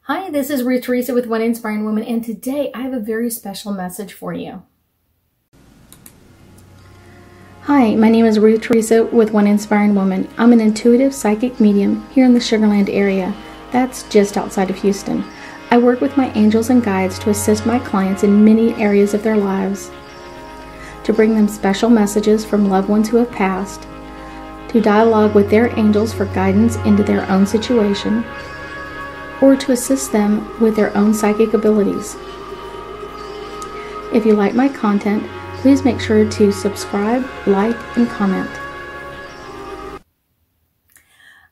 Hi, this is Ruth Theresa with One Inspiring Woman, and today I have a very special message for you. Hi, my name is Ruth Theresa with One Inspiring Woman. I'm an intuitive psychic medium here in the Sugar Land area. That's just outside of Houston. I work with my angels and guides to assist my clients in many areas of their lives, to bring them special messages from loved ones who have passed, to dialogue with their angels for guidance into their own situation, or to assist them with their own psychic abilities. If you like my content, please make sure to subscribe, like, and comment.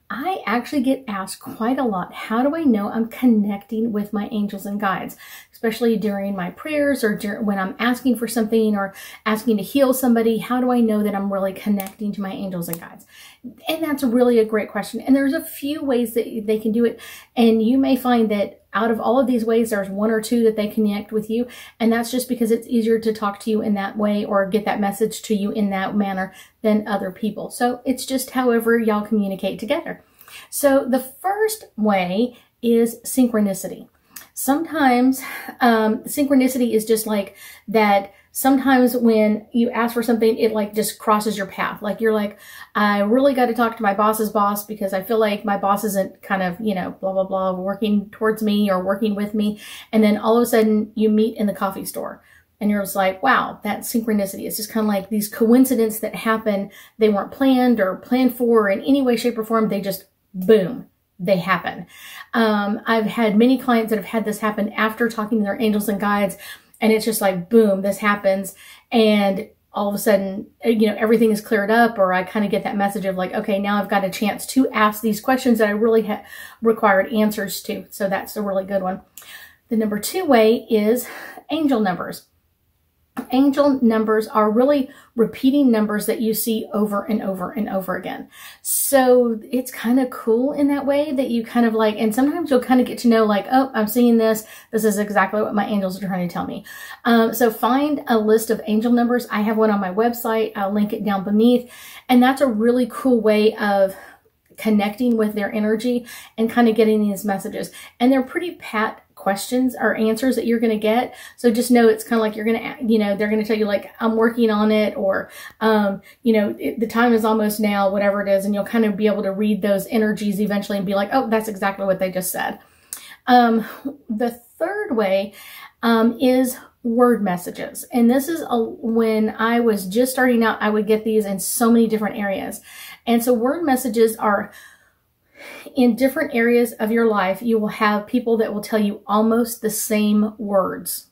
I actually get asked quite a lot, how do I know I'm connecting with my angels and guides? Especially during my prayers or when I'm asking for something or asking to heal somebody, how do I know that I'm really connecting to my angels and guides? And that's really a great question. And there's a few ways that they can do it. And you may find that out of all of these ways, there's one or two that they connect with you. And that's just because it's easier to talk to you in that way or get that message to you in that manner than other people. So it's just however y'all communicate together. So the first way is synchronicity. Sometimes synchronicity is just like that. Sometimes when you ask for something, it like just crosses your path. Like you're like, I really got to talk to my boss's boss because I feel like my boss isn't kind of, you know, blah, blah, blah, working towards me or working with me. And then all of a sudden you meet in the coffee store and you're just like, wow, that's synchronicity. It's just kind of like these coincidences that happen. They weren't planned or planned for in any way, shape, or form. They just, boom, they happen. I've had many clients that have had this happen after talking to their angels and guides. And it's just like, boom, this happens. And all of a sudden, you know, everything is cleared up, or I kind of get that message of like, okay, now I've got a chance to ask these questions that I really required answers to. So that's a really good one. The number two way is angel numbers. Angel numbers are really repeating numbers that you see over and over and over again. So it's kind of cool in that way that you kind of like, and sometimes you'll kind of get to know like, oh, I'm seeing this. This is exactly what my angels are trying to tell me. So find a list of angel numbers. I have one on my website. I'll link it down beneath. And that's a really cool way of connecting with their energy and kind of getting these messages. And they're pretty pat questions or answers that you're going to get. So just know it's kind of like you're going to, you know, they're going to tell you like, I'm working on it, or, you know, the time is almost now, whatever it is. And you'll kind of be able to read those energies eventually and be like, oh, that's exactly what they just said. The third way is word messages. And this is when I was just starting out, I would get these in so many different areas. And so word messages are in different areas of your life. You will have people that will tell you almost the same words.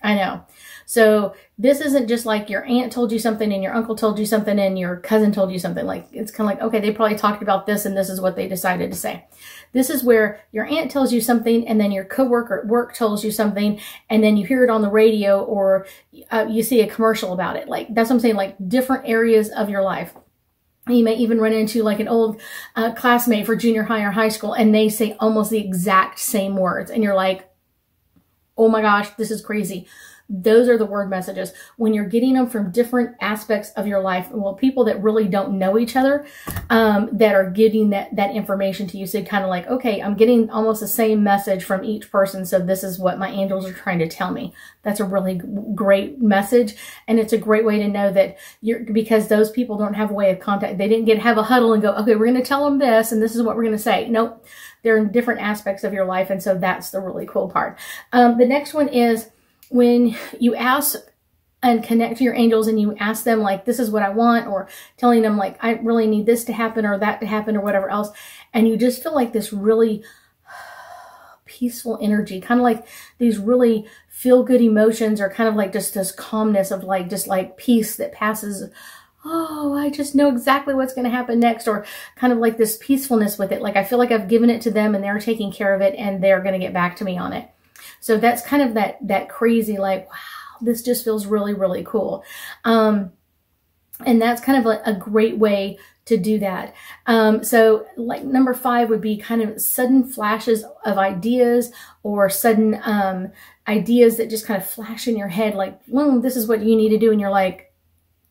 I know. So this isn't just like your aunt told you something and your uncle told you something and your cousin told you something. Like it's kind of like, okay, they probably talked about this and this is what they decided to say. This is where your aunt tells you something and then your coworker at work tells you something and then you hear it on the radio or you see a commercial about it. Like that's what I'm saying, like different areas of your life. You may even run into like an old classmate for junior high or high school and they say almost the exact same words. And you're like, oh my gosh, this is crazy. Those are the word messages. When you're getting them from different aspects of your life, well, people that really don't know each other, that are getting that information to you. So kind of like, okay, I'm getting almost the same message from each person. So this is what my angels are trying to tell me. That's a really great message. And it's a great way to know that because those people don't have a way of contact. They didn't have a huddle and go, okay, we're going to tell them this and this is what we're going to say. Nope. They're in different aspects of your life. And so that's the really cool part. The next one is, when you ask and connect to your angels and you ask them like, this is what I want, or telling them like, I really need this to happen or that to happen or whatever else. And you just feel like this really peaceful energy, kind of like these really feel good emotions or kind of like just this calmness of like, just like peace that passes. Oh, I just know exactly what's going to happen next, or kind of like this peacefulness with it. Like I feel like I've given it to them and they're taking care of it and they're going to get back to me on it. So that's kind of that crazy, like, wow, this just feels really, really cool. And that's kind of like a great way to do that. So like number 5 would be kind of sudden flashes of ideas or sudden ideas that just kind of flash in your head. Like, well, this is what you need to do. And you're like,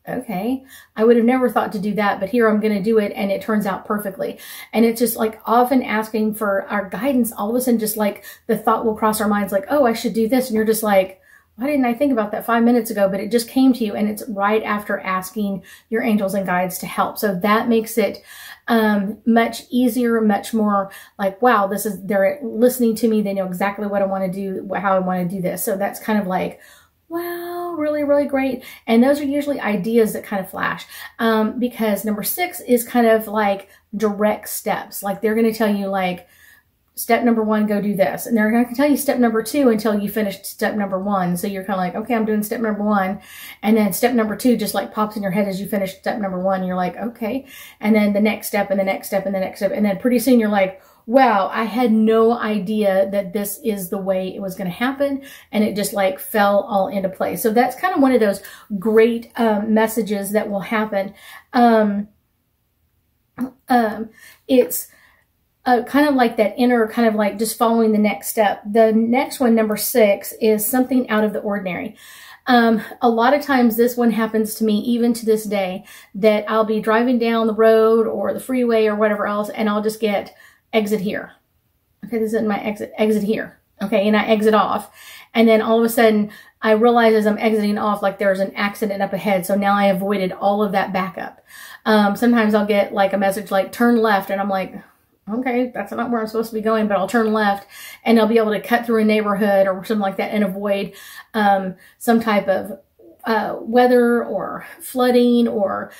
okay, I would have never thought to do that, but here I'm going to do it, and it turns out perfectly. And it's just like often asking for our guidance, all of a sudden just like the thought will cross our minds like, oh, I should do this. And you're just like, why didn't I think about that 5 minutes ago? But it just came to you, and it's right after asking your angels and guides to help. So that makes it much easier, much more like, wow, they're listening to me. They know exactly what I want to do, how I want to do this. So that's kind of like, wow, really, really great. And those are usually ideas that kind of flash, because number 6 is kind of like direct steps. Like they're going to tell you like, step number 1, go do this. And they're going to tell you step number 2 until you finish step number 1. So you're kind of like, okay, I'm doing step number 1. And then step number 2 just like pops in your head as you finish step number 1. You're like, okay. And then the next step and the next step and the next step. And then pretty soon you're like, wow, I had no idea that this is the way it was going to happen. And it just like fell all into place. So that's kind of one of those great messages that will happen. It's kind of like that inner kind of like just following the next step. The next one, number 6, is something out of the ordinary. A lot of times this one happens to me even to this day, that I'll be driving down the road or the freeway or whatever else, and I'll just get exit here. Okay, this is my exit here. Okay, and I exit off. And then all of a sudden I realize as I'm exiting off, like there's an accident up ahead. So now I avoided all of that backup. Sometimes I'll get like a message like turn left, and I'm like, okay, that's not where I'm supposed to be going, but I'll turn left, and I'll be able to cut through a neighborhood or something like that and avoid some type of weather or flooding or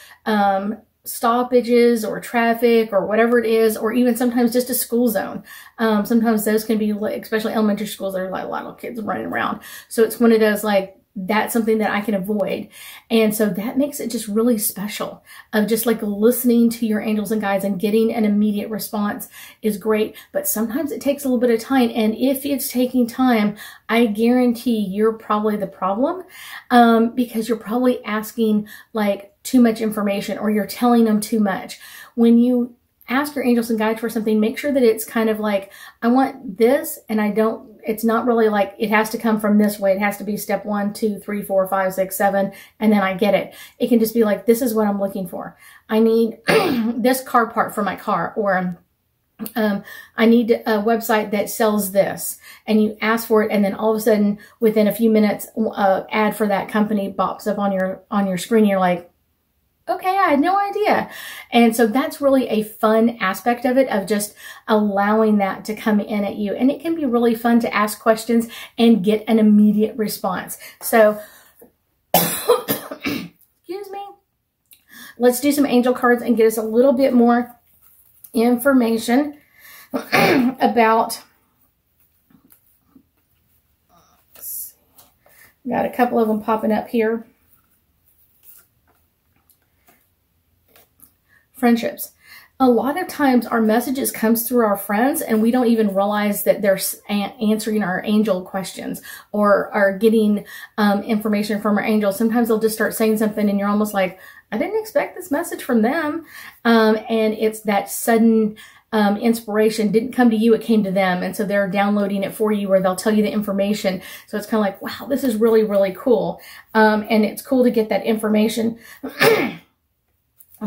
stoppages or traffic or whatever it is, or even sometimes just a school zone. Sometimes those can be, especially elementary schools, there's like a lot of kids running around. So it's one of those like, that's something that I can avoid. And so that makes it just really special, of just like listening to your angels and guides and getting an immediate response is great. But sometimes it takes a little bit of time. And if it's taking time, I guarantee you're probably the problem, because you're probably asking like too much information, or you're telling them too much. When you ask your angels and guides for something, make sure that it's kind of like, I want this, and it's not really like it has to come from this way. It has to be step 1, 2, 3, 4, 5, 6, 7, and then I get it. It can just be like, this is what I'm looking for. I need this car part for my car, or I need a website that sells this, and you ask for it, and then all of a sudden within a few minutes, ad for that company pops up on your screen. You're like, okay, I had no idea. And so that's really a fun aspect of it, of just allowing that to come in at you. And it can be really fun to ask questions and get an immediate response. So, excuse me. Let's do some angel cards and get us a little bit more information about, let's see. Got a couple of them popping up here. Friendships. A lot of times our messages comes through our friends, and we don't even realize that they're answering our angel questions or are getting information from our angels. Sometimes they'll just start saying something and you're almost like, I didn't expect this message from them. And it's that sudden inspiration didn't come to you, it came to them. And so they're downloading it for you, or they'll tell you the information. So it's kind of like, wow, this is really, really cool. And it's cool to get that information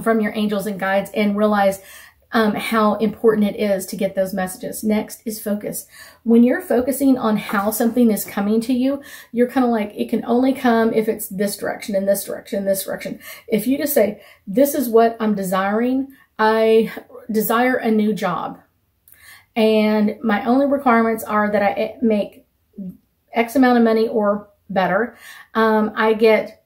from your angels and guides and realize how important it is to get those messages. Next is focus. When you're focusing on how something is coming to you, you're kind of like, it can only come if it's this direction and this direction and this direction. If you just say, this is what I'm desiring, I desire a new job, and my only requirements are that I make X amount of money or better. I get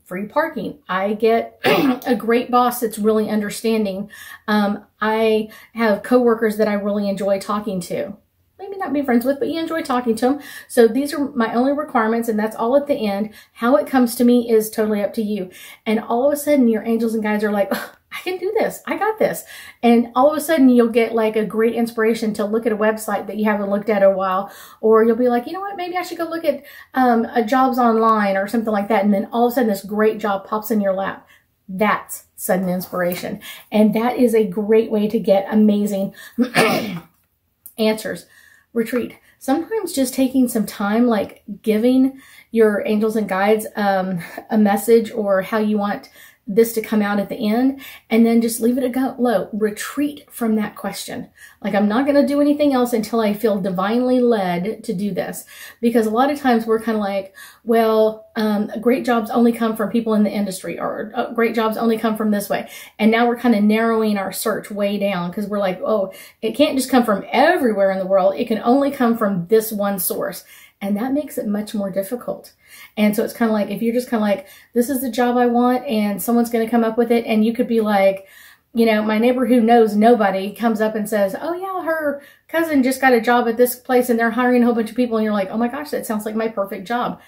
free parking. I get a great boss that's really understanding. I have coworkers that I really enjoy talking to. Maybe not be friends with, but you enjoy talking to them. So these are my only requirements, and that's all at the end. How it comes to me is totally up to you. And all of a sudden, your angels and guides are like, oh, I can do this. I got this. And all of a sudden, you'll get like a great inspiration to look at a website that you haven't looked at in a while. Or you'll be like, you know what, maybe I should go look at jobs online or something like that. And then all of a sudden, this great job pops in your lap. That's sudden inspiration. And that is a great way to get amazing answers. retreat. Sometimes just taking some time, like giving your angels and guides a message or how you want this to come out at the end, and then just leave it go low. Retreat from that question. Like, I'm not going to do anything else until I feel divinely led to do this. Because a lot of times we're kind of like, well, great jobs only come from people in the industry, or great jobs only come from this way. And now we're kind of narrowing our search way down because we're like, oh, it can't just come from everywhere in the world. It can only come from this one source. And that makes it much more difficult. And so it's kind of like, if you're just kind of like, this is the job I want, and someone's going to come up with it. And you could be like, you know, my neighbor who knows nobody comes up and says, oh yeah, her cousin just got a job at this place and they're hiring a whole bunch of people. And you're like, oh my gosh, that sounds like my perfect job.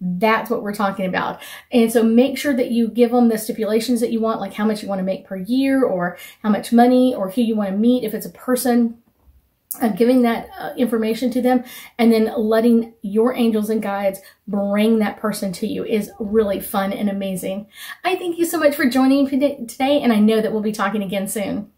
That's what we're talking about. And so make sure that you give them the stipulations that you want, like how much you want to make per year, or how much money, or who you want to meet. If it's a person, giving that information to them, and then letting your angels and guides bring that person to you is really fun and amazing. I thank you so much for joining me today, and I know that we'll be talking again soon.